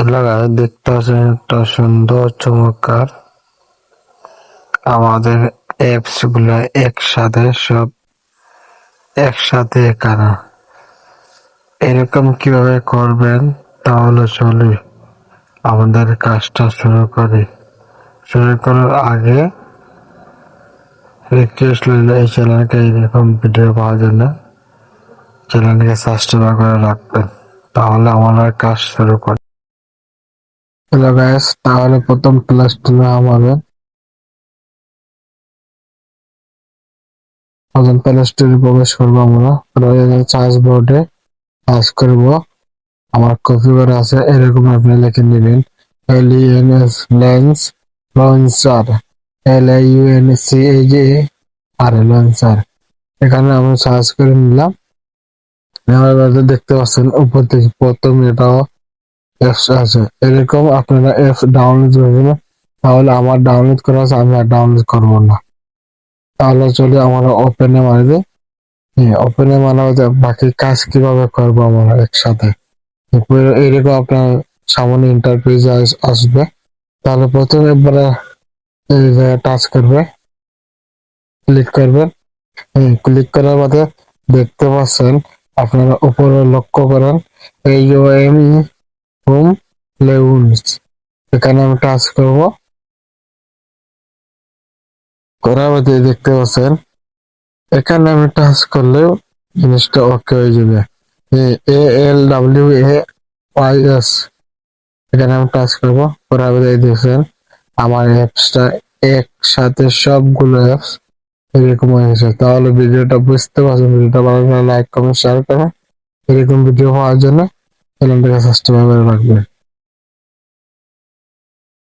এলাকায় দেখতে পাচ্ছেন একটা সুন্দর চমৎকার আমাদের অ্যাপস গুলা একসাথে কারা এরকম কিভাবে করবেন তাহলে চলে আমাদের কাজটা শুরু করার আগে রিকোয়েস্ট রইল এই চ্যানেলকে এরকম ভিডিও পাওয়ার জন্য চ্যানেলকে সাবস্ক্রাইব করে রাখবেন তাহলে আমরা কাজ শুরু করি। হ্যালো গাইস, তাহলে প্রথম প্লে স্টোরে আমাদের প্লে স্টোরে প্রবেশ করবো। আমরা সার্চ বোর্ডে সার্চ করবো, আমার কপি করা আছে এরকম আপনি লিখে নেবেন LENS lens launcher LAUNCAR launcher. এখানে আমি সার্চ করে নিলাম। নেওয়ার পরে দেখতে পাচ্ছেন উপর থেকে প্রথম এটাও অ্যাপস আছে। এরকম আপনারা অ্যাপস ডাউনলোড করবেন, তাহলে আমার ডাউনলোড করা আছে, আমি আর ডাউনলোড করবো না। তাহলে চলে আমরা ওপেনে মারবে। ওপেনে মানাবে বাকি কাজ কিভাবে করবো আমরা একসাথে। এরকম আপনার সামনে ইন্টারফেস আসবে। তাহলে প্রথমে এবারে এই জায়গায় টাচ করবে, ক্লিক করবেন। ক্লিক করার বাদে দেখতে পাচ্ছেন আপনারা উপরে লক্ষ্য করেন এই যে হোম লেউন্স, এখানে আমি টাচ করব। করার বাদে দেখতে পাচ্ছেন এখানে আমি টাচ করলেও জিনিসটা ওকে হয়ে যাবে। ALWAYS এখানে আমি টাচ করবো। করার বাদে দেখছেন আমার অ্যাপসটা একসাথে সবগুলো অ্যাপস এরকম হয়ে গেছে। তাহলে ভিডিওটা বুঝতে পারছেন। ভিডিওটা ভালো লাগলে লাইক কমেন্ট শেয়ার করবেন। এরকম ভিডিও পাওয়ার জন্য চ্যানেলটাকে সাবস্ক্রাইব করে রাখবেন।